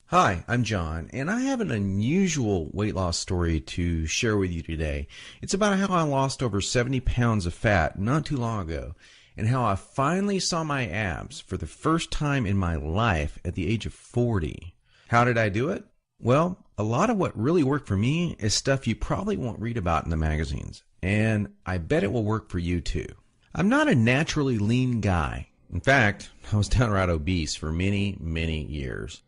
Hi, I'm John, and I have an unusual weight loss story to share with you today. It's about how I lost over 70 pounds of fat not too long ago, and how I finally saw my abs for the first time in my life at the age of 40. How did I do it? Well, a lot of what really worked for me is stuff you probably won't read about in the magazines, and I bet it will work for you too. I'm not a naturally lean guy. In fact, I was downright obese for many, many years.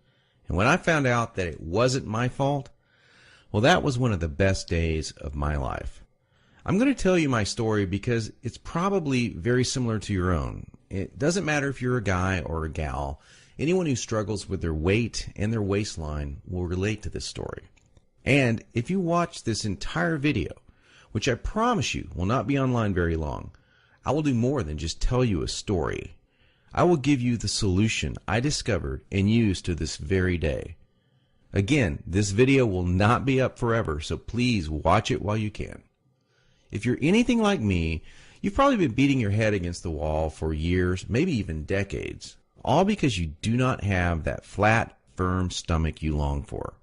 And when I found out that it wasn't my fault, well, that was one of the best days of my life. I'm going to tell you my story because it's probably very similar to your own. It doesn't matter if you're a guy or a gal. Anyone who struggles with their weight and their waistline will relate to this story. And if you watch this entire video, which I promise you will not be online very long, I will do more than just tell you a story. I will give you the solution I discovered and use to this very day. Again, this video will not be up forever, so please watch it while you can. If you're anything like me, you've probably been beating your head against the wall for years, maybe even decades, all because you do not have that flat, firm stomach you long for.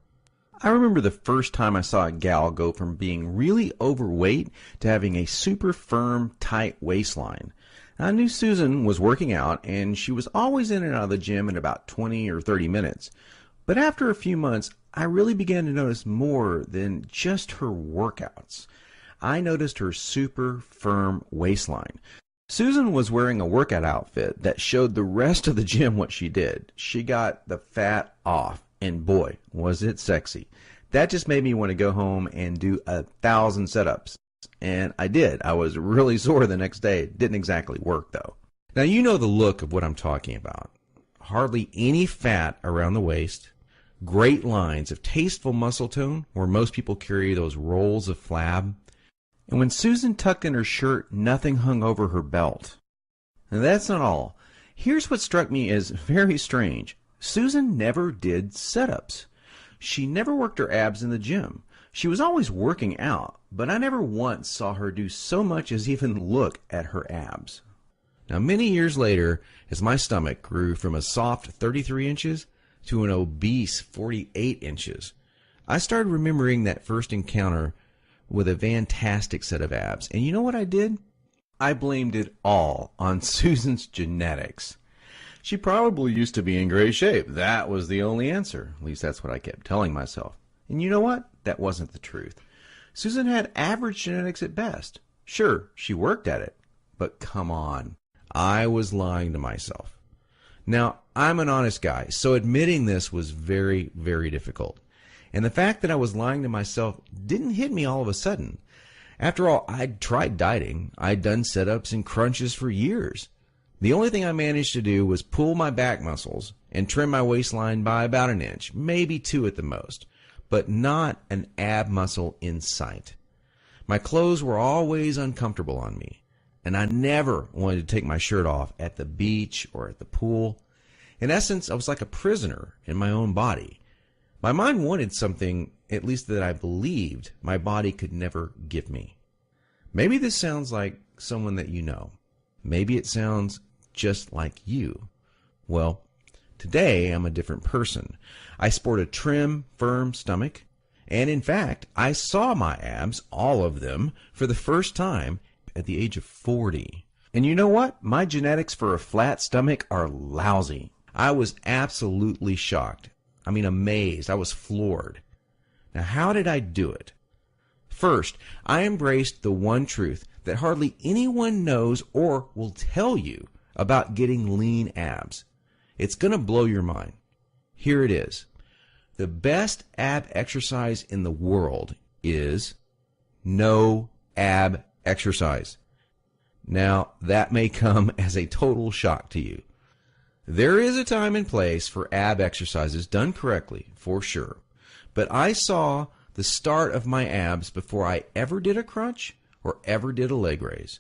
I remember the first time I saw a gal go from being really overweight to having a super firm, tight waistline. I knew Susan was working out, and she was always in and out of the gym in about 20 or 30 minutes. But after a few months, I really began to notice more than just her workouts. I noticed her super firm waistline. Susan was wearing a workout outfit that showed the rest of the gym what she did. She got the fat off, and boy, was it sexy. That just made me want to go home and do 1,000 setups. And I did. I was really sore the next day. It didn't exactly work, though. Now, you know the look of what I'm talking about. Hardly any fat around the waist, great lines of tasteful muscle tone where most people carry those rolls of flab. And when Susan tucked in her shirt, nothing hung over her belt. And that's not all. Here's what struck me as very strange. Susan never did setups. She never worked her abs in the gym. She was always working out, but I never once saw her do so much as even look at her abs. Now, many years later, as my stomach grew from a soft 33 inches to an obese 48 inches, I started remembering that first encounter with a fantastic set of abs. And you know what I did? I blamed it all on Susan's genetics. She probably used to be in great shape. That was the only answer. At least that's what I kept telling myself. And you know what? That wasn't the truth. Susan had average genetics at best. Sure, she worked at it. But come on. I was lying to myself. Now, I'm an honest guy, so admitting this was very, very difficult. And the fact that I was lying to myself didn't hit me all of a sudden. After all, I'd tried dieting. I'd done sit-ups and crunches for years. The only thing I managed to do was pull my back muscles and trim my waistline by about an inch, maybe 2 at the most, but not an ab muscle in sight. My clothes were always uncomfortable on me, and I never wanted to take my shirt off at the beach or at the pool. In essence, I was like a prisoner in my own body. My mind wanted something, at least that I believed, my body could never give me. Maybe this sounds like someone that you know. Maybe it sounds just like you. Well, today I'm a different person. I sport a trim, firm stomach, and in fact, I saw my abs, all of them, for the first time at the age of 40. And you know what? My genetics for a flat stomach are lousy. I was absolutely shocked. I mean, amazed. I was floored. Now, how did I do it? First, I embraced the one truth that hardly anyone knows or will tell you about getting lean abs. It's going to blow your mind. Here it is. The best ab exercise in the world is no ab exercise. Now, that may come as a total shock to you. There is a time and place for ab exercises done correctly, for sure. But I saw the start of my abs before I ever did a crunch or ever did a leg raise.